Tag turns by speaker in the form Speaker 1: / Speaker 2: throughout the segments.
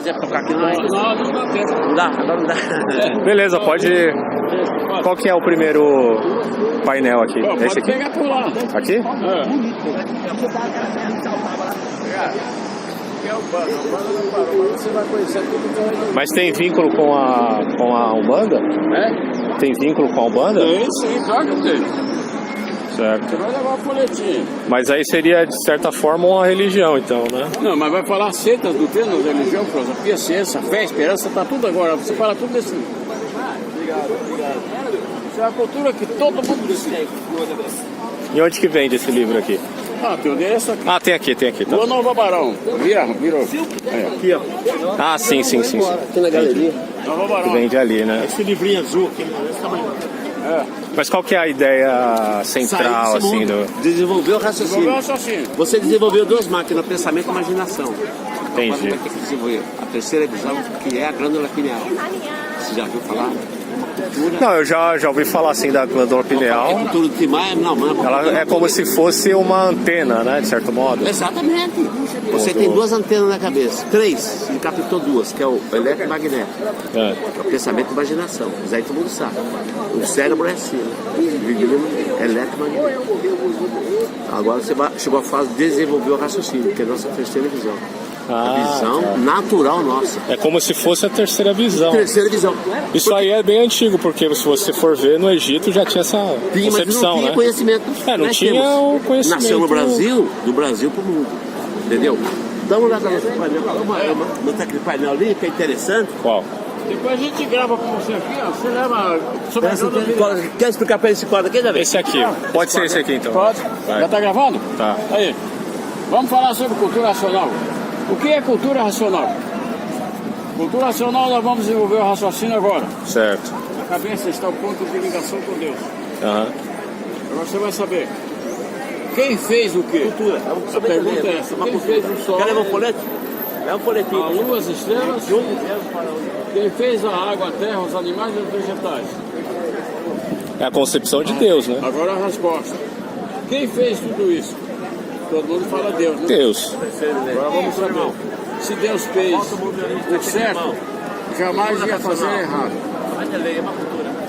Speaker 1: Tocar aqui não dá tempo. Não dá, agora não dá.
Speaker 2: Beleza, pode. Qual que é o primeiro painel aqui? Esse aqui?
Speaker 1: Pegar por lá.
Speaker 2: Aqui?
Speaker 1: Você vai conhecer tudo.
Speaker 2: Mas tem vínculo com a Umbanda?
Speaker 1: É?
Speaker 2: Tem vínculo com a Umbanda?
Speaker 1: Tem sim, claro que tem.
Speaker 2: Certo.
Speaker 1: Você vai levar o folhetinho.
Speaker 2: Mas aí seria, de certa forma, uma religião, então, né?
Speaker 1: Não, mas vai falar seitas, doutrinas, religião, filosofia, ciência, fé, esperança, tá tudo agora. Você fala tudo desse. Obrigado. Isso é a cultura que todo mundo precisa.
Speaker 2: E onde que vende esse livro aqui?
Speaker 1: Ah, tem o endereço aqui.
Speaker 2: Ah, tem aqui, tá.
Speaker 1: Rua Nova Barão. Virou.
Speaker 2: Aqui, ó. Ah, sim.
Speaker 1: Aqui na galeria. Nova Barão.
Speaker 2: Vende ali, né?
Speaker 1: Esse livrinho azul aqui, desse tamanho.
Speaker 2: Mas qual que é a ideia central, assim, do...
Speaker 3: Desenvolver o raciocínio. Você desenvolveu duas máquinas, pensamento e imaginação.
Speaker 2: Entendi.
Speaker 3: Agora vai ter que desenvolver a terceira visão, que é a glândula pineal. Você já viu falar?
Speaker 2: Não, eu já ouvi falar, assim, da glândula pineal.
Speaker 3: Cultura do Timar, não, mano.
Speaker 2: Ela é como se fosse uma antena, né, de certo modo.
Speaker 3: Exatamente. Você tem duas antenas na cabeça. Três, ele captou duas, que é o eletromagnético. É o pensamento e imaginação. Mas aí todo mundo sabe. O cérebro é assim, né? Eletromagnético. Agora você chegou à fase de desenvolver o raciocínio, que é a nossa terceira visão. A visão natural nossa.
Speaker 2: É como se fosse a terceira visão.
Speaker 3: Terceira visão.
Speaker 2: Isso aí é bem antigo, porque se você for ver, no Egito já tinha essa concepção,
Speaker 3: mas não tinha,
Speaker 2: né?
Speaker 3: Conhecimento.
Speaker 2: Não tinha o conhecimento.
Speaker 3: Nasceu no Brasil, do Brasil pro mundo. Entendeu? Dá uma olhada nesse painel. Não aquele painel ali, que é interessante.
Speaker 2: Qual?
Speaker 1: Depois a gente grava com você aqui, ó. Você leva sobre a
Speaker 3: Quer explicar pra esse quadro aqui, Davi?
Speaker 2: Esse aqui. Pode ser esse aqui, então.
Speaker 1: Pode.
Speaker 2: Vai.
Speaker 1: Já tá gravando?
Speaker 2: Tá.
Speaker 1: Aí. Vamos falar sobre cultura racional. O que é cultura racional? Cultura racional, nós vamos desenvolver o raciocínio agora.
Speaker 2: Certo.
Speaker 1: Na cabeça está o ponto de ligação com Deus.
Speaker 2: Aham.
Speaker 1: Agora você vai saber. Quem fez o quê?
Speaker 3: Cultura.
Speaker 1: A pergunta é essa. Quem fez o sol?
Speaker 3: Quer levar um folhete? Leva um folhetinho.
Speaker 1: A lua, as estrelas. Quem fez a água, a terra, os animais e os vegetais?
Speaker 2: É a concepção de Deus, né?
Speaker 1: Agora a resposta. Quem fez tudo isso? Todo mundo fala Deus, né?
Speaker 2: Deus.
Speaker 1: Agora vamos saber. Se Deus fez o certo, jamais ia fazer errado.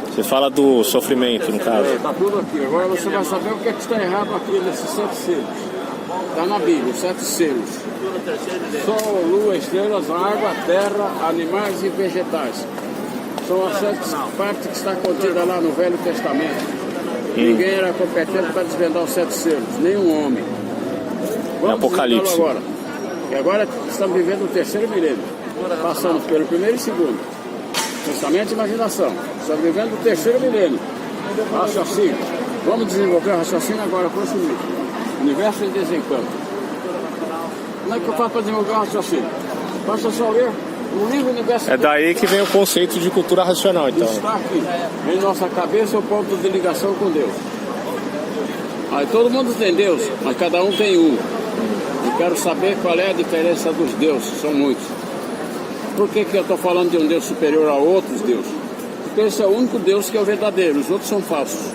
Speaker 2: Você fala do sofrimento, no caso.
Speaker 1: Está tudo aqui. Agora você vai saber o que é que está errado aqui nesses 7 selos. Está na Bíblia, os 7 selos. Sol, lua, estrelas, água, terra, animais e vegetais. São as 7 partes que está contida lá no Velho Testamento. Ninguém era competente para desvendar os 7 selos, nenhum homem. Vamos
Speaker 2: Apocalipse.
Speaker 1: agora. E agora estamos vivendo o terceiro milênio. Passamos pelo primeiro e segundo. Pensamento e imaginação. Estamos vivendo o terceiro milênio. Raciocínio. Vamos desenvolver o raciocínio agora com esse livro. Universo em Desencanto. Como é que eu faço para desenvolver o raciocínio? Basta só ler o livro Universo.
Speaker 2: É daí que vem o conceito de cultura racional, então.
Speaker 1: Está aqui. Em nossa cabeça o ponto de ligação com Deus. Aí todo mundo tem Deus, mas cada um tem um. Eu quero saber qual é a diferença dos deuses, são muitos. Por que eu estou falando de um Deus superior a outros deuses? Porque esse é o único Deus que é o verdadeiro, os outros são falsos.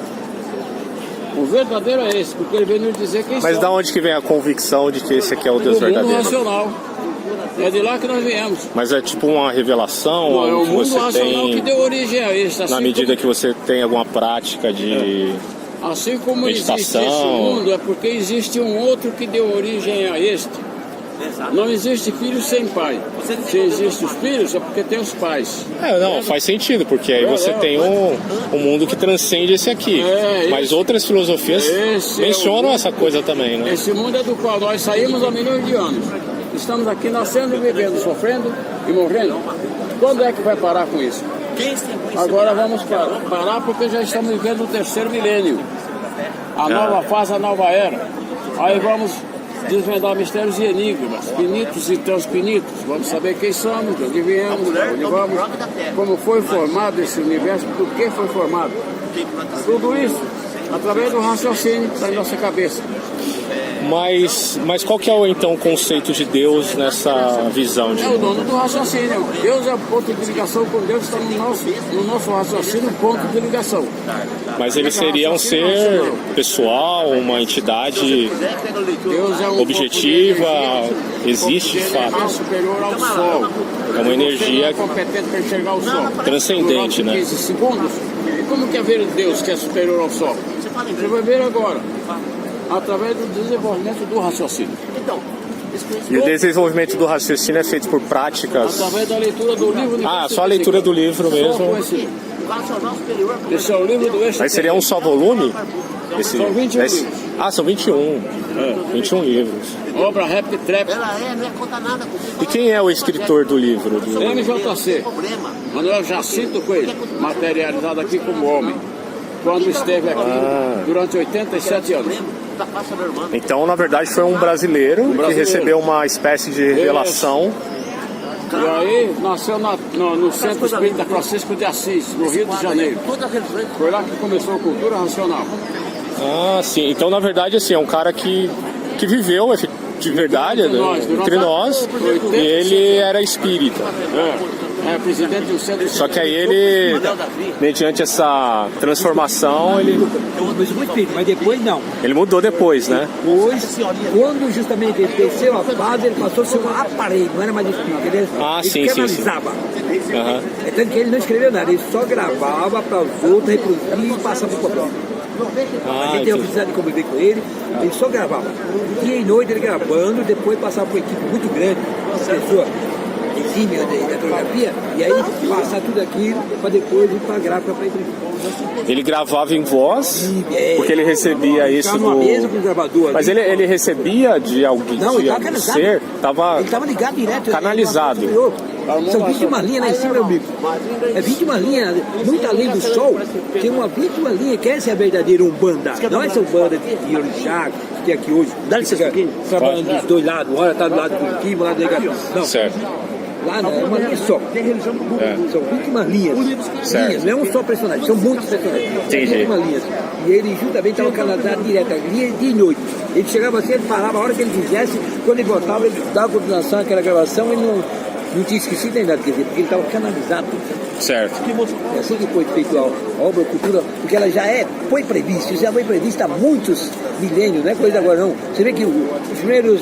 Speaker 1: O verdadeiro é esse, porque ele veio nos dizer quem
Speaker 2: Mas
Speaker 1: são.
Speaker 2: da onde que vem a convicção de que esse aqui é o Deus
Speaker 1: Do mundo
Speaker 2: verdadeiro?
Speaker 1: racional. É de lá que nós viemos.
Speaker 2: Mas é tipo uma revelação?
Speaker 1: Não, é o
Speaker 2: que
Speaker 1: mundo
Speaker 2: você
Speaker 1: racional
Speaker 2: tem
Speaker 1: que deu origem a isso. Assim
Speaker 2: na medida que você tem alguma prática de...
Speaker 1: Assim como existe
Speaker 2: meditação.
Speaker 1: esse mundo, é porque existe um outro que deu origem a este. Não existe filho sem pai. Se existem os filhos, é porque tem os pais.
Speaker 2: Não, faz sentido, porque aí você tem um mundo que transcende esse aqui. Mas outras filosofias mencionam essa coisa também, né?
Speaker 1: Esse mundo é do qual nós saímos há milhões de anos. Estamos aqui nascendo e vivendo, sofrendo e morrendo. Quando é que vai parar com isso? Agora vamos parar porque já estamos vivendo o terceiro milênio. A nova fase, a nova era. Aí vamos desvendar mistérios e enigmas, finitos e transpinitos. Vamos saber quem somos, de onde viemos, onde vamos, como foi formado esse universo, por que foi formado. Tudo isso através do raciocínio da nossa cabeça.
Speaker 2: Mas qual que é então o conceito de Deus nessa visão?
Speaker 1: É o dono do raciocínio. Deus é o ponto de ligação com Deus, está no nosso raciocínio, o ponto de ligação.
Speaker 2: Mas ele seria um ser pessoal, uma entidade objetiva, existe de fato.
Speaker 1: É superior ao Sol.
Speaker 2: É uma energia
Speaker 1: competente para enxergar o Sol.
Speaker 2: Transcendente, né?
Speaker 1: 15 segundos. E como que é ver Deus que é superior ao Sol? Você vai ver agora, através do desenvolvimento do raciocínio.
Speaker 2: E o desenvolvimento do raciocínio é feito por práticas?
Speaker 1: Através da leitura do livro.
Speaker 2: Só a leitura do livro mesmo.
Speaker 1: Esse é o livro do
Speaker 2: Mas seria um só volume?
Speaker 1: São 21 livros.
Speaker 2: São 21. 21 livros.
Speaker 1: Obra Rap Trap.
Speaker 2: E quem é o escritor do livro?
Speaker 1: MJC. Manuel Jacinto Coelho, materializado aqui como homem, quando esteve aqui durante 87 anos.
Speaker 2: Então, na verdade, foi um brasileiro que recebeu uma espécie de revelação.
Speaker 1: E aí, nasceu no Centro Espírita Francisco de Assis, no Rio de Janeiro. Foi lá que começou a cultura racional.
Speaker 2: Sim. Então, na verdade, assim, é um cara que viveu de verdade entre nós, e ele era espírita.
Speaker 1: É presidente do centro.
Speaker 2: Só que aí ele, mediante essa transformação, ele
Speaker 4: mas depois não.
Speaker 2: Ele mudou depois, né?
Speaker 4: Depois, quando justamente ele desceu a base, ele passou a ser um aparelho, não era mais espírito. Ele canalizava. É tanto que ele não escreveu nada, ele só gravava para os outros, reproduzir e passava para o papel. A gente teve a oportunidade de conviver com ele, ele só gravava. Dia e noite ele gravando, depois passava por uma equipe muito grande, uma pessoa exímia da fotografia, e aí passar tudo aquilo para depois ir para a gráfica para imprimir.
Speaker 2: Ele gravava em voz, porque ele recebia isso do...
Speaker 4: mesa com o gravador.
Speaker 2: Mas ele recebia de alguém,
Speaker 4: não,
Speaker 2: de algum ser?
Speaker 4: Ele estava ligado direto.
Speaker 2: Canalizado.
Speaker 4: São 21 linhas lá em cima, meu amigo. É 21 linhas, muito além do sol, tem uma 21 linha, que essa é a verdadeira Umbanda. Não é essa Umbanda de Orixá, que tem aqui hoje. Dá licença aqui. Trabalhando dos dois lados, uma hora está do lado do Curitiba, lá do Negação. Não.
Speaker 2: Certo.
Speaker 4: Lá não, é uma linha só. São 21 linhas. Linhas, não é um só personagem, são muitos personagens.
Speaker 2: Entendi.
Speaker 4: 21 linhas. E ele juntamente estava canalizado direto, linha de noite. Ele chegava assim, ele parava a hora que ele quisesse, quando ele voltava, ele dava continuação àquela gravação, ele não tinha esquecido nem nada, quer dizer, porque ele estava canalizado.
Speaker 2: Certo.
Speaker 4: É assim que foi feita a obra, a cultura, porque ela já foi prevista, já foi prevista há muitos milênios, não é coisa agora não. Você vê que os primeiros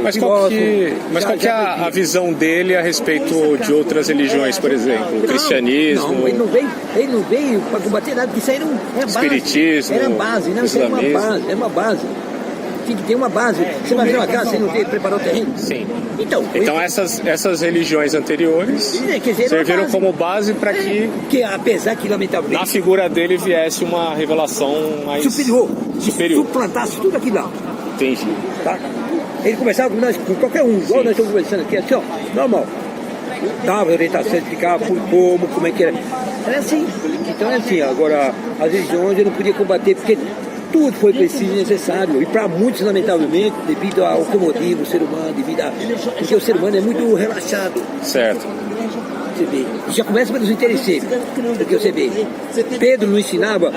Speaker 2: Mas qual que é a visão dele a respeito de outras religiões, por exemplo? O cristianismo?
Speaker 4: Não, ele não veio para combater nada, porque isso aí era base.
Speaker 2: Espiritismo?
Speaker 4: Era base, não, isso é uma base. Tem que ter uma base. Você vai ver uma casa sem não ter preparado o terreno?
Speaker 2: Sim. Então essas religiões anteriores serviram como base para que
Speaker 4: apesar que, lamentavelmente,
Speaker 2: na figura dele viesse uma revelação mais
Speaker 4: superior. Suplantasse tudo aquilo lá.
Speaker 2: Entendi.
Speaker 4: Tá? Ele conversava com qualquer um, igual nós estamos conversando aqui, assim, ó, normal. Dava orientação, explicava como é que era. Era assim. Então é assim, agora as religiões eu não podia combater, porque tudo foi preciso e necessário. E para muitos, lamentavelmente, devido ao comodismo do ser humano, porque o ser humano é muito relaxado.
Speaker 2: Certo.
Speaker 4: Você vê. E já começa pelos interesseiros. Porque você vê, Pedro não ensinava,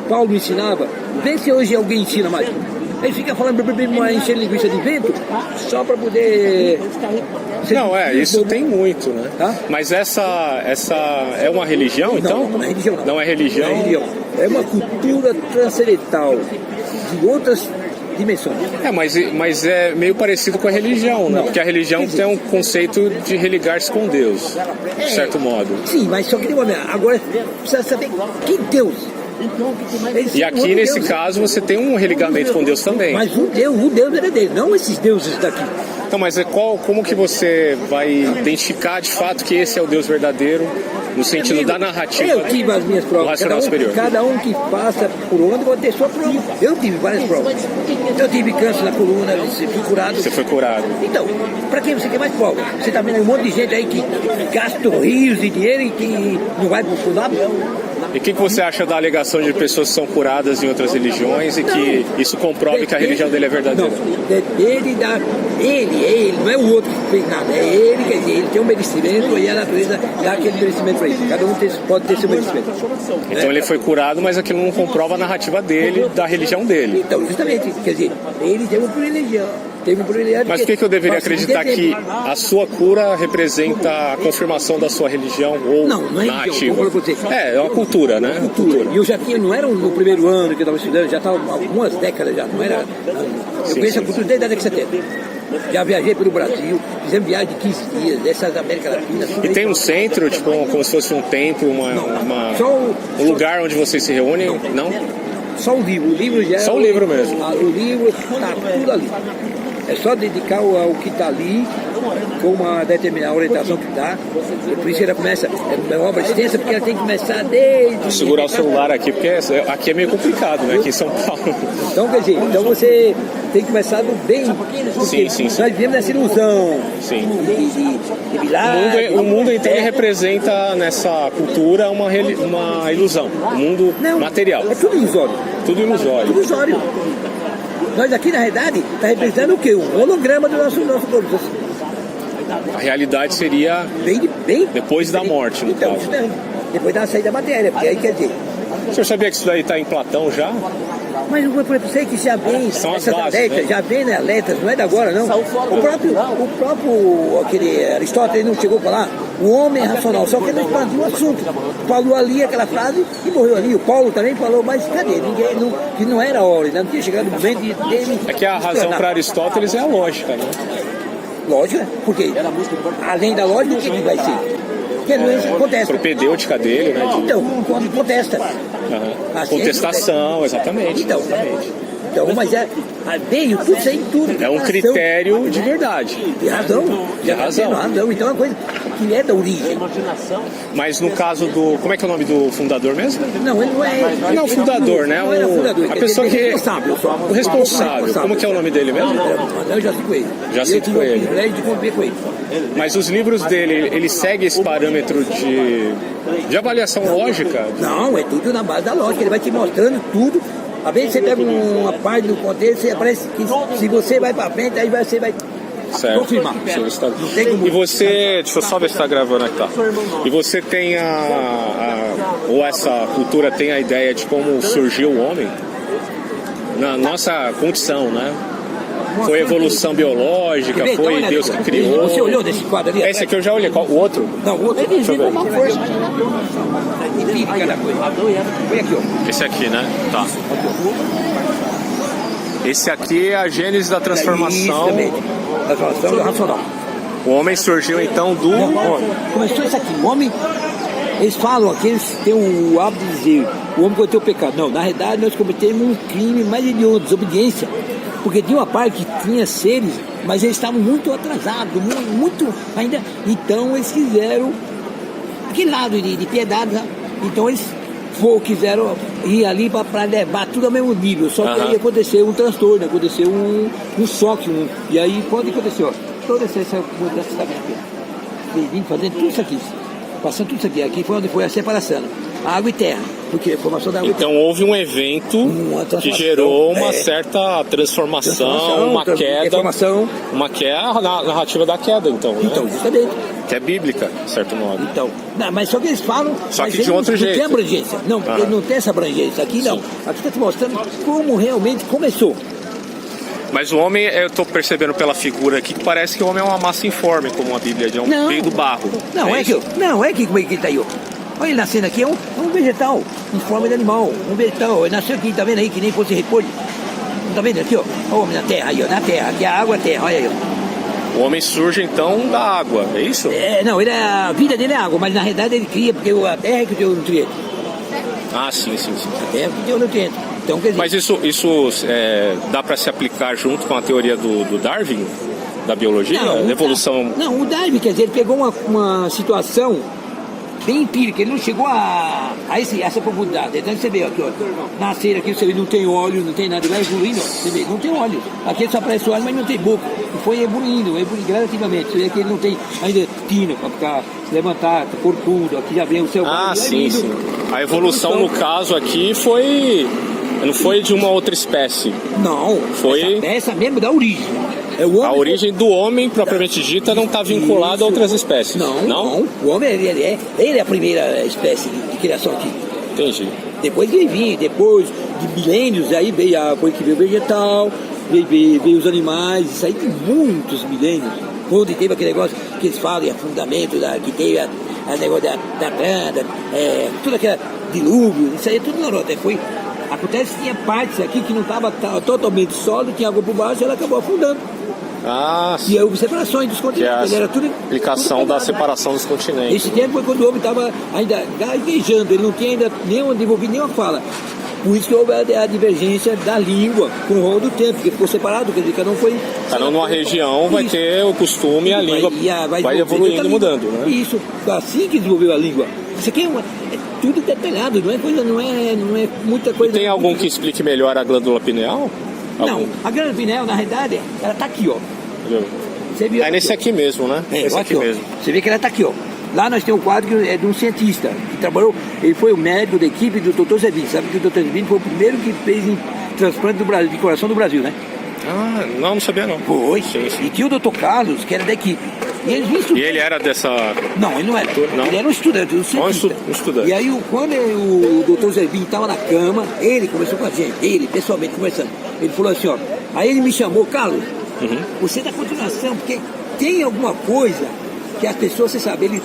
Speaker 4: Paulo não ensinava. Vê se hoje alguém ensina mais. Ele fica falando, enchendo linguiça de vento, só para poder...
Speaker 2: Não, isso tem muito, né? Tá? Mas essa é uma religião, então?
Speaker 4: Não é religião, não.
Speaker 2: Não é religião?
Speaker 4: Não é religião. É uma cultura transcendental de outras dimensões.
Speaker 2: Mas é meio parecido com a religião, né? Porque a religião tem um conceito de religar-se com Deus, de certo modo.
Speaker 4: Sim, mas só que tem uma... Agora, precisa saber que Deus...
Speaker 2: E aqui, nesse caso, você tem um religamento com Deus também.
Speaker 4: Mas o Deus era dele, não esses deuses daqui.
Speaker 2: Então, mas como que você vai identificar de fato que esse é o Deus verdadeiro, no sentido da narrativa?
Speaker 4: Eu tive as minhas provas. Cada um que passa por onde vai ter sua prova. Eu tive várias provas. Eu tive câncer na coluna, fui curado.
Speaker 2: Você foi curado.
Speaker 4: Então, para quem você quer mais prova? Você tá vendo um monte de gente aí que gasta rios de dinheiro e que não vai pro lado?
Speaker 2: E o que você acha da alegação de pessoas que são curadas em outras religiões e que isso comprove que a religião dele é verdadeira?
Speaker 4: Ele, não é o outro que fez nada, é ele, quer dizer, ele tem um merecimento e a natureza dá aquele merecimento para ele. Cada um pode ter seu merecimento.
Speaker 2: Então ele foi curado, mas aquilo não comprova a narrativa dele, da religião dele.
Speaker 4: Então, justamente, quer dizer, ele tem um privilégio.
Speaker 2: Mas por que eu deveria acreditar que a sua cura representa a confirmação da sua religião ou
Speaker 4: não é
Speaker 2: narrativa? É uma cultura, né?
Speaker 4: Cultura. E eu já tinha, não era no primeiro ano que eu estava estudando, já estava algumas décadas já, não era... Eu conheço a cultura desde a década de 70. Já viajei pelo Brasil, fizemos viagem de 15 dias, dessas da América Latina.
Speaker 2: E tem um centro, tipo, como se fosse um templo, um lugar onde vocês se reúnem? Não?
Speaker 4: Só o livro. O livro já
Speaker 2: só o livro mesmo.
Speaker 4: O livro está tudo ali. É só dedicar ao que está ali, com uma determinada orientação que dá. Por isso ela começa, é uma obra extensa, porque ela tem que começar desde...
Speaker 2: Vou segurar o celular aqui, porque aqui é meio complicado, né? Aqui em São Paulo.
Speaker 4: Então, quer dizer, você tem que começar do bem.
Speaker 2: Sim.
Speaker 4: Nós vivemos nessa ilusão.
Speaker 2: Sim.
Speaker 4: De milagre,
Speaker 2: o mundo então ele representa nessa cultura uma ilusão. O mundo material.
Speaker 4: É tudo ilusório.
Speaker 2: Tudo ilusório.
Speaker 4: Tudo ilusório. Nós aqui, na realidade, está representando o quê? Um holograma do nosso corpo.
Speaker 2: A realidade seria depois da morte, no caso.
Speaker 4: Depois da saída da matéria, porque aí quer dizer...
Speaker 2: O senhor sabia que isso daí está em Platão já?
Speaker 4: Mas eu sei que já vem,
Speaker 2: são
Speaker 4: essas
Speaker 2: bases,
Speaker 4: letras, já vem, né, letras, não é de agora, não. O próprio aquele Aristóteles não chegou a falar o homem é racional, só que ele não expandiu o assunto. Falou ali aquela frase e morreu ali. O Paulo também falou, mas cadê? Que não era hora, não tinha chegado o momento dele.
Speaker 2: É que a razão para Aristóteles é a lógica, né?
Speaker 4: Lógica, porque além da lógica, o que vai ser? Que a contesta.
Speaker 2: Propedêutica dele, né?
Speaker 4: Então, quando contesta.
Speaker 2: Contestação, exatamente.
Speaker 4: Então, mas veio tudo sem tudo.
Speaker 2: É um critério de verdade.
Speaker 4: De razão. Então é uma coisa que é da origem.
Speaker 2: Mas no caso do... Como é que é o nome do fundador mesmo?
Speaker 4: Não, ele não é...
Speaker 2: Não, fundador, né?
Speaker 4: Não era fundador.
Speaker 2: A pessoa que...
Speaker 4: O
Speaker 2: responsável. Como que é o nome dele mesmo?
Speaker 4: Eu já sei com ele.
Speaker 2: Já sei com ele.
Speaker 4: Eu tive o privilégio de conviver com ele.
Speaker 2: Mas os livros dele, ele segue esse parâmetro de avaliação lógica?
Speaker 4: Não, é tudo na base da lógica. Ele vai te mostrando tudo. Às vezes você pega uma parte do contexto e aparece que se você vai para frente, aí você vai confirmar.
Speaker 2: E você, deixa eu só ver se está gravando aqui, tá? E você tem ou essa cultura tem a ideia de como surgiu o homem? Na nossa condição, né? Foi evolução biológica, foi Deus que criou.
Speaker 4: Você olhou desse quadro ali?
Speaker 2: Esse aqui eu já olhei. Qual? O outro?
Speaker 4: Não, o outro.
Speaker 2: Deixa eu ver.
Speaker 4: Foi aqui, ó.
Speaker 2: Esse aqui, né? Tá. Esse aqui é a gênese da transformação.
Speaker 4: Da transformação do racional.
Speaker 2: O homem surgiu então do...
Speaker 4: Começou isso aqui. O homem... Eles falam aqui, eles têm o hábito de dizer o homem cometeu o pecado. Não, na realidade nós cometemos um crime mais hediondo, desobediência. Porque tinha uma parte que tinha seres, mas eles estavam muito atrasados, muito ainda. Então eles quiseram aquele lado de piedade, né? Então eles quiseram ir ali para levar tudo ao mesmo nível. Só que aí aconteceu um transtorno, aconteceu um choque. E aí pode acontecer, ó, toda essa mudança que está aqui. Vim fazendo tudo isso aqui. Passando tudo isso aqui. Aqui foi onde foi a separação. Água e terra. Porque a formação da água
Speaker 2: então houve um evento que gerou uma certa transformação, uma queda. Uma queda, a narrativa da queda, então.
Speaker 4: Então, justamente.
Speaker 2: Que é bíblica, de certo modo.
Speaker 4: Então, mas só que eles falam.
Speaker 2: Só que de outro jeito.
Speaker 4: Não tem abrangência. Não, porque não tem essa abrangência. Aqui não. Aqui está te mostrando como realmente começou.
Speaker 2: Mas o homem, eu estou percebendo pela figura aqui que parece que o homem é uma massa informe, como a Bíblia diz, meio do barro.
Speaker 4: Não é que como é que ele está aí, ó. Olha ele nascendo aqui, é um vegetal, em forma de animal, um vegetal. Ele nasceu aqui, tá vendo aí, que nem fosse repolho. Tá vendo aqui, ó? O homem na terra, aí, ó, na terra, aqui a água, a terra, olha aí, ó.
Speaker 2: O homem surge então da água, é isso?
Speaker 4: Não, a vida dele é água, mas na realidade ele cria, porque a terra é que deu o nutriente.
Speaker 2: Ah, sim.
Speaker 4: A terra que deu o nutriente. Então, quer dizer,
Speaker 2: mas isso dá para se aplicar junto com a teoria do Darwin, da biologia, da evolução?
Speaker 4: Não, o Darwin, quer dizer, ele pegou uma situação bem empírica, ele não chegou a essa profundidade. Então você vê aqui, ó, nascer aqui, você vê, não tem óleo, não tem nada, vai evoluindo, ó, você vê, não tem óleo. Aqui só aparece óleo, mas não tem boca. E foi evoluindo gradativamente. Você vê que ele não tem ainda rotina, para ficar, se levantar, pôr tudo, aqui já vem o seu
Speaker 2: sim. A evolução, no caso aqui, não foi de uma outra espécie.
Speaker 4: Não,
Speaker 2: foi
Speaker 4: essa mesmo da origem.
Speaker 2: A origem do homem, propriamente dita, não está vinculada a outras espécies.
Speaker 4: Não. O homem ele é a primeira espécie de criação aqui.
Speaker 2: Entendi.
Speaker 4: Depois depois de milênios, aí foi que veio o vegetal, veio os animais, isso aí tem muitos milênios. Quando teve aquele negócio que eles falam de afundamento, que teve o negócio da planta, tudo aquele dilúvio, isso aí é tudo normal. Acontece que tinha partes aqui que não estava totalmente sólido, tinha água por baixo e ela acabou afundando.
Speaker 2: Sim.
Speaker 4: E houve separações dos continentes.
Speaker 2: Era tudo explicação da separação dos continentes.
Speaker 4: Esse tempo foi quando o homem estava ainda gaguejando, ele não tinha ainda desenvolvido nenhuma fala. Por isso que houve a divergência da língua com o rol do tempo, porque ficou separado, quer dizer, cada um foi...
Speaker 2: Cada um numa região vai ter o costume e a língua vai evoluindo e mudando, né?
Speaker 4: Isso, assim que desenvolveu a língua. Isso aqui é tudo detalhado, não é muita coisa...
Speaker 2: E tem algum que explique melhor a glândula pineal?
Speaker 4: Não, a glândula pineal, na realidade, ela está aqui, ó.
Speaker 2: Você viu nesse aqui mesmo, né? Esse aqui mesmo.
Speaker 4: Você vê que ela está aqui, ó. Lá nós temos um quadro que é de um cientista que trabalhou, ele foi o médico da equipe do Dr. Zevin. Sabe que o Dr. Zevin foi o primeiro que fez transplante do Brasil, de coração do Brasil, né?
Speaker 2: Não sabia não.
Speaker 4: Foi. Sim. E tinha o Dr. Carlos, que era da equipe. E
Speaker 2: ele era dessa...
Speaker 4: Não, ele não era. Não? Ele era um estudante, um cientista.
Speaker 2: Um estudante.
Speaker 4: E aí, quando o Dr. Zevin estava na cama, ele conversou com a gente, ele pessoalmente conversando. Ele falou assim, ó, aí ele me chamou, Carlos, você dá continuação, porque tem alguma coisa que as pessoas, você sabe, ele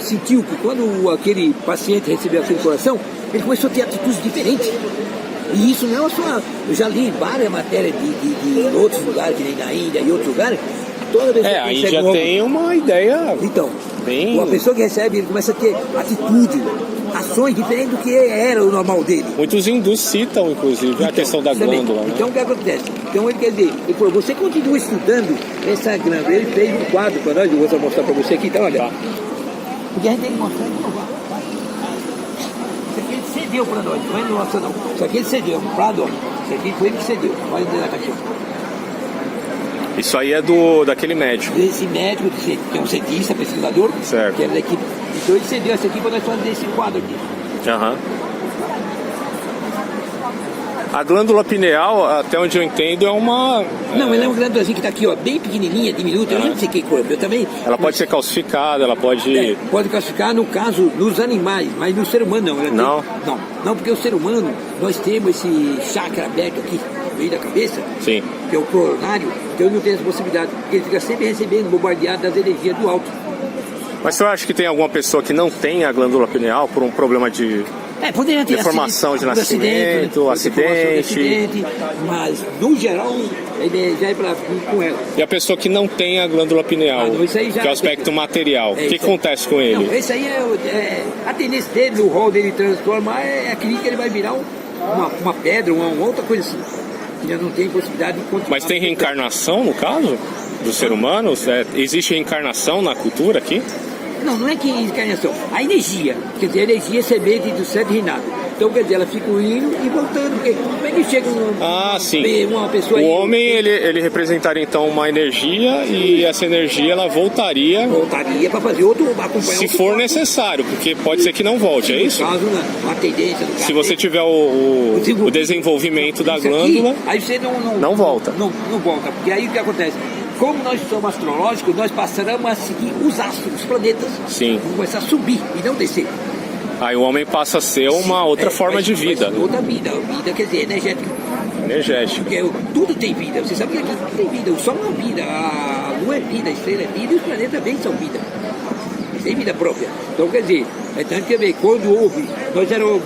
Speaker 4: sentiu que quando aquele paciente recebeu aquele coração, ele começou a ter atitudes diferentes. E isso não é só... Eu já li várias matérias de outros lugares, que nem na Índia e outros lugares. Toda vez que
Speaker 2: a Índia tem uma ideia...
Speaker 4: Então,
Speaker 2: bem...
Speaker 4: uma pessoa que recebe, ele começa a ter atitude, ações diferentes do que era o normal dele.
Speaker 2: Muitos hindus citam, inclusive, a questão da glândula. Né?
Speaker 4: Então, o que acontece? Então, ele quer dizer, ele falou, você continua estudando essa glândula. Ele fez um quadro para nós, eu vou mostrar para você aqui, então, olha. Porque a gente tem que mostrar de novo. Isso aqui ele cedeu para nós, não é nossa não. Isso aqui ele cedeu, para nós. Isso aqui foi ele que cedeu. Olha dentro da caixinha.
Speaker 2: Isso aí é daquele médico.
Speaker 4: Esse médico, que é um cientista, pesquisador,
Speaker 2: certo.
Speaker 4: Que era da equipe. Então ele cedeu essa aqui para nós fazer esse quadro aqui.
Speaker 2: A glândula pineal, até onde eu entendo, é uma...
Speaker 4: Não, ela é uma glândulazinha que está aqui, ó, bem pequenininha, diminuta. Eu não sei que corpo, eu também...
Speaker 2: Ela pode ser calcificada, ela pode...
Speaker 4: pode calcificar, no caso, nos animais, mas no ser humano não. Não, porque o ser humano, nós temos esse chakra aberto aqui, no meio da cabeça,
Speaker 2: sim,
Speaker 4: que é o coronário, então ele não tem essa possibilidade, porque ele fica sempre recebendo, bombardeado das energias do alto.
Speaker 2: Mas você acha que tem alguma pessoa que não tem a glândula pineal por um problema de...
Speaker 4: poderia ter
Speaker 2: deformação de nascimento, acidente,
Speaker 4: mas no geral ele já é para com ela.
Speaker 2: E a pessoa que não tem a glândula pineal, que é o aspecto material, o que acontece com ele?
Speaker 4: Não, esse aí a tendência dele, o rol dele transformar é aquele que ele vai virar uma pedra, uma outra coisa assim. Já não tem possibilidade de continuar.
Speaker 2: Mas tem reencarnação no caso do ser humano? Existe reencarnação na cultura aqui?
Speaker 4: Não é que encarnação. A energia, quer dizer, a energia é semente do sete reinado. Então, quer dizer, ela fica indo e voltando. Porque como é que chega uma pessoa...
Speaker 2: O homem, ele representaria, então, uma energia e essa energia, ela voltaria...
Speaker 4: Voltaria para fazer acompanhar
Speaker 2: se for necessário, porque pode ser que não volte, é isso?
Speaker 4: No caso, uma tendência...
Speaker 2: Se você tiver o desenvolvimento da glândula,
Speaker 4: aqui, aí você
Speaker 2: não volta.
Speaker 4: Não volta, porque aí o que acontece? Como nós somos astrológicos, nós passaremos a seguir os astros, os planetas.
Speaker 2: Sim.
Speaker 4: Vamos começar a subir e não descer.
Speaker 2: Aí o homem passa a ser uma outra forma de vida.
Speaker 4: Outra vida quer dizer energética. Porque tudo tem vida. Você sabe que aqui tudo tem vida. O Sol é vida, a Lua é vida, a estrela é vida e os planetas também são vida. Eles têm vida própria. Então quer dizer, tanto que ver, quando houve, nós éramos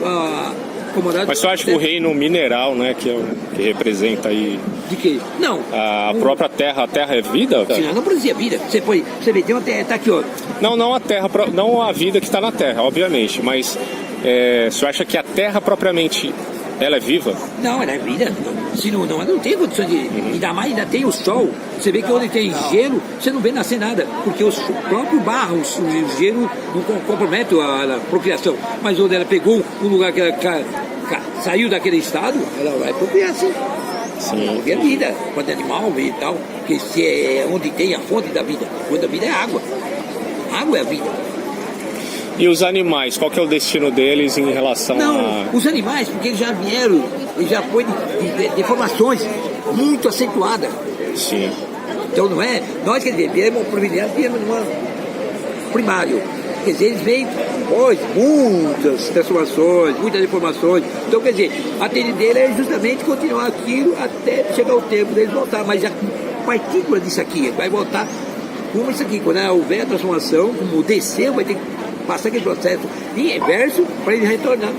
Speaker 4: comandados...
Speaker 2: Mas você acha que o reino mineral, né, que representa aí...
Speaker 4: De quê? Não.
Speaker 2: A própria Terra, a Terra é vida?
Speaker 4: Sim, não produzia vida. Você vê, tem uma terra, tá aqui, ó.
Speaker 2: Não a Terra, não a vida que está na Terra, obviamente, mas você acha que a Terra propriamente, ela é viva?
Speaker 4: Não, ela é vida. Se não, ela não tem condição de... Ainda mais, ainda tem o Sol. Você vê que onde tem gelo, você não vê nascer nada, porque o próprio barro, o gelo não compromete a procriação. Mas onde ela pegou um lugar que ela saiu daquele estado, ela vai procriar assim.
Speaker 2: Sim.
Speaker 4: É vida, quando é animal e tal, porque se é onde tem a fonte da vida, a fonte da vida é água. água é a vida.
Speaker 2: E os animais, qual que é o destino deles em relação
Speaker 4: os animais, porque eles já vieram, eles já foi de formações muito acentuadas.
Speaker 2: Sim.
Speaker 4: Então não é, nós quer dizer, viemos numa primário. Quer dizer, eles vêm depois, muitas transformações, muitas deformações. Então, quer dizer, a tendência dele é justamente continuar aquilo até chegar o tempo deles voltar. Mas a partícula disso aqui vai voltar como isso aqui. Quando houver a transformação, como desceu, vai ter que passar aquele processo em reverso para ele retornar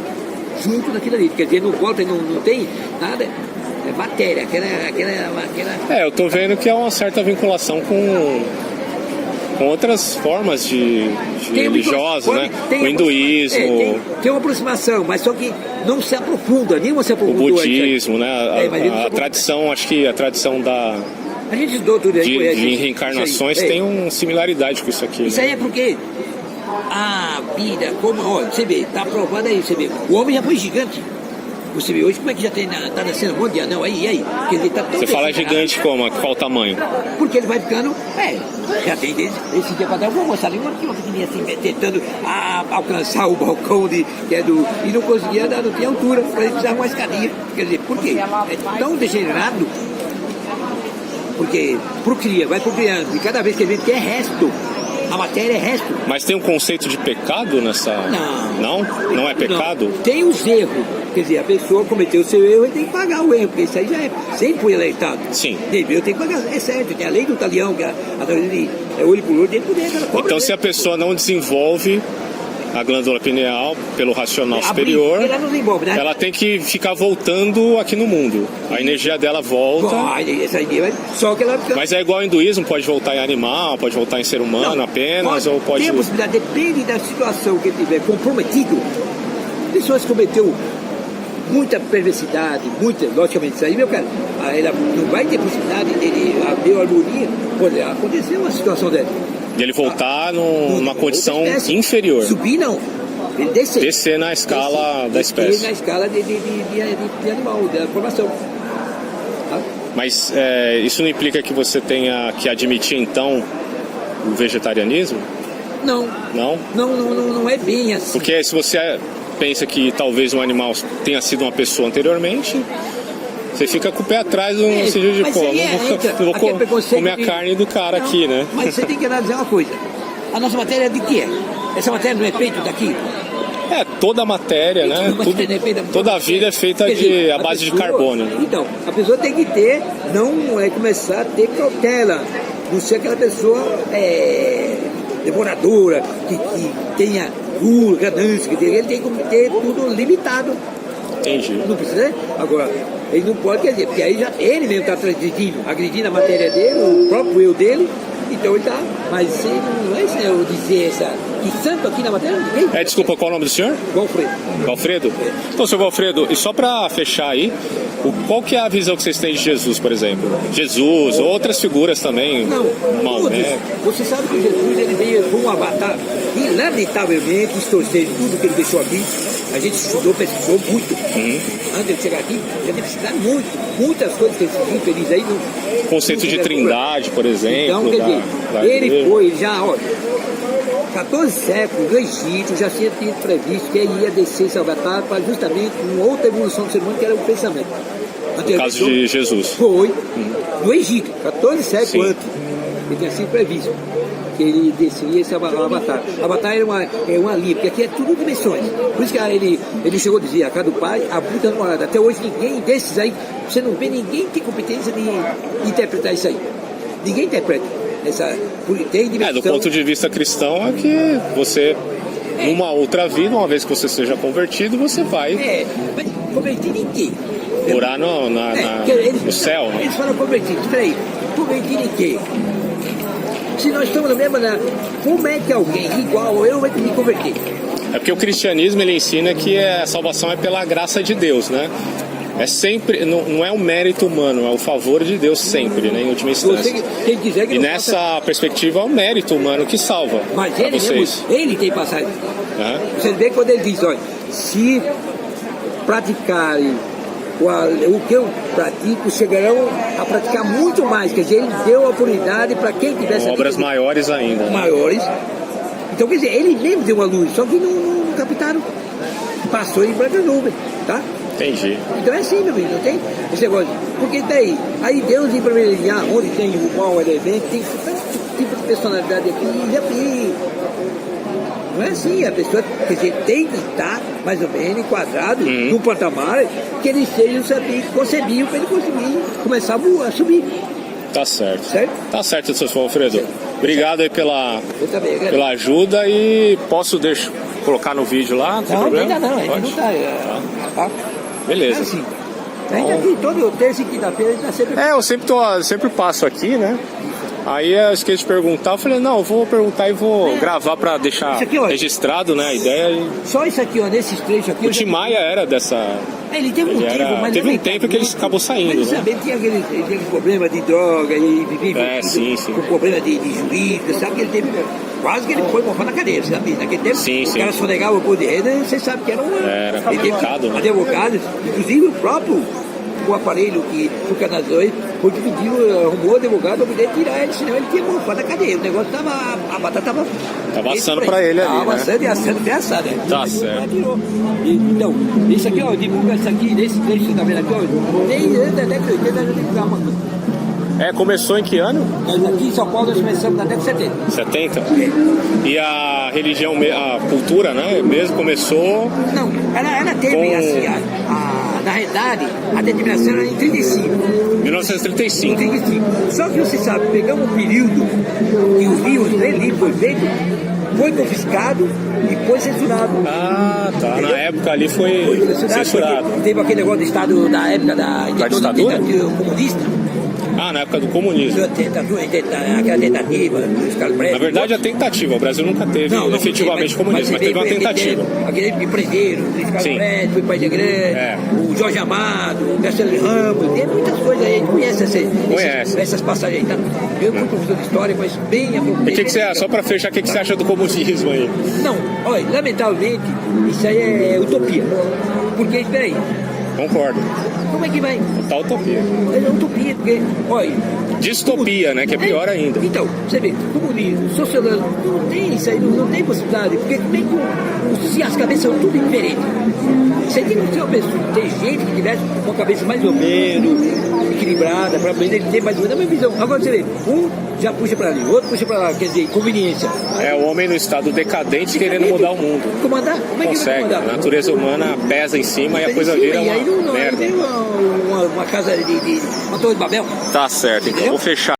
Speaker 4: junto naquilo ali. Quer dizer, não volta, não tem nada, é matéria, aquela...
Speaker 2: eu tô vendo que há uma certa vinculação com outras formas de religiosas, né? O hinduísmo.
Speaker 4: Tem uma aproximação, mas só que não se aprofunda, nenhuma se aprofunda.
Speaker 2: O budismo, né? A tradição, acho que a tradição
Speaker 4: a gente estudou tudo aí,
Speaker 2: de reencarnações tem uma similaridade com isso aqui.
Speaker 4: Isso aí é porque a vida, como, olha, você vê, tá provado aí, você vê, o homem já foi gigante. Você vê hoje como é que já tá nascendo um monte de anão aí, e aí? Porque ele tá tão
Speaker 2: você fala gigante como? Qual o tamanho?
Speaker 4: Porque ele vai ficando, já tem esse dia pra dar, eu vou mostrar ali uma pequenininha assim, tentando alcançar o balcão que é e não conseguia andar, não tinha altura, para ele precisar de uma escadinha. Quer dizer, por quê? É tão degenerado, porque vai procriando, e cada vez que ele vê que é resto, a matéria é resto.
Speaker 2: Mas tem um conceito de pecado nessa... Não? Não é pecado?
Speaker 4: Não. Tem os erros. Quer dizer, a pessoa cometeu o seu erro e tem que pagar o erro, porque isso aí já sempre foi alertado.
Speaker 2: Sim.
Speaker 4: Deveu, tem que pagar, é certo. Tem a lei do talião, que é olho por olho, tem que poder.
Speaker 2: Então, se a pessoa não desenvolve a glândula pineal pelo racional superior,
Speaker 4: ela não desenvolve, né?
Speaker 2: Ela tem que ficar voltando aqui no mundo. A energia dela volta.
Speaker 4: Só que ela...
Speaker 2: Mas é igual ao hinduísmo, pode voltar em animal, pode voltar em ser humano apenas, ou pode...
Speaker 4: Tem a possibilidade, depende da situação que ele tiver comprometido. Pessoas que cometeu muita perversidade, logicamente, isso aí, meu cara, ela não vai ter possibilidade dele abrir a harmonia, pode acontecer uma situação dessa.
Speaker 2: De ele voltar numa condição inferior.
Speaker 4: Subir não, ele
Speaker 2: descer na escala da espécie.
Speaker 4: Descer na escala de animal, da formação. Tá?
Speaker 2: Mas isso não implica que você tenha que admitir então o vegetarianismo?
Speaker 4: Não.
Speaker 2: Não?
Speaker 4: Não é bem assim.
Speaker 2: Porque se você pensa que talvez um animal tenha sido uma pessoa anteriormente, você fica com o pé atrás no sentido de, não vou comer a carne do cara aqui, né?
Speaker 4: Mas você tem que analisar uma coisa. A nossa matéria é de que é? Essa matéria não é feita daqui?
Speaker 2: Toda a matéria, né? Toda a vida é feita à base de carbono.
Speaker 4: Então, a pessoa tem que ter, começar a ter cautela. Não ser aquela pessoa devoradora, que tenha ganância, ele tem que ter tudo limitado.
Speaker 2: Entendi.
Speaker 4: Não precisa, agora, ele não pode, quer dizer, porque aí já ele mesmo está agredindo a matéria dele, o próprio eu dele, então ele está, mas não é isso, eu dizer que santo aqui na matéria, ninguém.
Speaker 2: Desculpa, qual é o nome do senhor? Valfredo? Então, senhor Valfredo, e só para fechar aí, qual que é a visão que vocês têm de Jesus, por exemplo? Jesus, outras figuras também.
Speaker 4: Não, você sabe que Jesus ele veio com um avatar e lamentavelmente distorcer tudo que ele deixou aqui. A gente estudou, pesquisou muito. Antes de chegar aqui, já tem pesquisado muitas coisas que ele seguiu, feliz aí.
Speaker 2: O conceito de trindade, por exemplo.
Speaker 4: Então, quer dizer, ele já, 14 séculos no Egito já tinha previsto que ele ia descer esse avatar para justamente uma outra evolução do ser humano, que era o pensamento.
Speaker 2: No caso de Jesus.
Speaker 4: Foi no Egito, 14 séculos antes. Ele tinha sido previsto que ele desceria esse avatar. O avatar é uma linha, porque aqui é tudo dimensões. Por isso que ele chegou a dizer, a casa do pai, a puta namorada. Até hoje ninguém desses aí, você não vê ninguém tem competência de interpretar isso aí. Ninguém interpreta.
Speaker 2: Do ponto de vista cristão é que você, numa outra vida, uma vez que você seja convertido, você vai
Speaker 4: mas convertido em quê?
Speaker 2: Morar no céu, né?
Speaker 4: Eles falam convertido, peraí, convertido em quê? Se nós estamos na mesma, como é que alguém igual eu vai me converter?
Speaker 2: É porque o cristianismo ele ensina que a salvação é pela graça de Deus, né? É sempre, não é um mérito humano, é o favor de Deus sempre, né, em última instância. E nessa perspectiva é o mérito humano que salva.
Speaker 4: Mas ele tem passagem. Você vê quando ele diz, olha, se praticarem o que eu pratico, chegarão a praticar muito mais. Quer dizer, ele deu a oportunidade para quem tivesse...
Speaker 2: Obras maiores ainda.
Speaker 4: Maiores. Então, quer dizer, ele mesmo deu uma luz, só que não captaram. Passou em branca nuvem, tá?
Speaker 2: Entendi.
Speaker 4: Então é assim, meu filho, não tem esse negócio. Porque daí, aí Deus em primeiro lugar, onde tem o mau elemento, tem tipo de personalidade aqui, e não é assim, a pessoa, quer dizer, tem que estar mais ou menos enquadrado num patamar que ele seja concebível para ele conseguir começar a voar, a subir.
Speaker 2: Tá certo.
Speaker 4: Certo?
Speaker 2: Tá certo, seu Alfredo. Obrigado aí pela ajuda e posso colocar no vídeo lá, não tem problema?
Speaker 4: Ainda não, não tá. Tá?
Speaker 2: Beleza.
Speaker 4: É assim. Ainda aqui, todo terça e quinta-feira, a gente tá sempre...
Speaker 2: Eu sempre passo aqui, né? Aí eu esqueci de perguntar, eu falei, não, eu vou perguntar e vou gravar pra deixar aqui, registrado, né, a ideia.
Speaker 4: Só isso aqui, ó, nesses trechos aqui...
Speaker 2: O Tim Maia era dessa...
Speaker 4: Ele teve um tempo, mas...
Speaker 2: Teve um tempo que ele acabou saindo,
Speaker 4: mas,
Speaker 2: né?
Speaker 4: Sabe, ele tinha aquele problema de droga e vivia
Speaker 2: sim.
Speaker 4: com problema de juízo, sabe? Que ele teve... Quase que ele foi morrer na cadeia, sabe? Naquele tempo, o cara sonegava o poder de renda, você sabe que era
Speaker 2: complicado, né?
Speaker 4: Advogado, inclusive o próprio... O aparelho que o Canadá foi dividido, arrumou o advogado para poder tirar ele, senão ele tinha morfado da cadeia. O negócio a batata tava
Speaker 2: assando para ele ali,
Speaker 4: tava assando e assando bem assado, né?
Speaker 2: Tá certo.
Speaker 4: Então, isso aqui, ó, divulga isso aqui, nesse trecho que você tá vendo aqui, ó, desde a década de 80 já divulgar uma coisa.
Speaker 2: Começou em que ano?
Speaker 4: Aqui em São Paulo nós começamos na década de 70.
Speaker 2: 70? E a religião, a cultura, né, mesmo começou...
Speaker 4: Não, ela teve assim, na realidade, a determinação era em 35.
Speaker 2: 1935.
Speaker 4: Só que você sabe, pegamos um período que os livros livro foi feito, foi confiscado e foi censurado.
Speaker 2: Ah, tá. Entendeu? Na época ali foi censurado.
Speaker 4: Teve aquele negócio do Estado da época da ditadura comunista.
Speaker 2: Na época do comunismo.
Speaker 4: Aquela tentativa dos caras presos.
Speaker 2: Na verdade, a tentativa. O Brasil nunca teve efetivamente comunismo, mas teve uma tentativa.
Speaker 4: Aquele que prenderam, os caras presos, foi para a igreja, o Jorge Amado, o Castelo Ramos, tem muitas coisas aí. A gente conhece essas passagens aí, tá? Eu fui professor de história, mas bem aprofundado.
Speaker 2: Só para fechar, o que você acha do comunismo aí?
Speaker 4: Não, olha, lamentavelmente, isso aí é utopia. Porque, espera aí.
Speaker 2: Concordo.
Speaker 4: Como é que vai?
Speaker 2: Total utopia.
Speaker 4: É utopia, porque, olha...
Speaker 2: Distopia, né? Que é pior ainda.
Speaker 4: Então, você vê, comunismo, socialismo, não tem isso aí, não tem possibilidade, porque como é que se as cabeças são tudo diferentes? Você tem que ter uma pessoa, tem gente que tivesse uma cabeça mais ou menos equilibrada, para poder ter mais ou menos a minha visão. Agora você vê, um já puxa para ali, outro puxa para lá, quer dizer, conveniência.
Speaker 2: O homem no estado decadente querendo mudar o mundo.
Speaker 4: Comandar? Como é que
Speaker 2: consegue?
Speaker 4: Vai comandar?
Speaker 2: A natureza humana pesa em cima e a coisa vira uma merda.
Speaker 4: Aí uma casa uma torre de Babel.
Speaker 2: Tá certo, então vou fechar.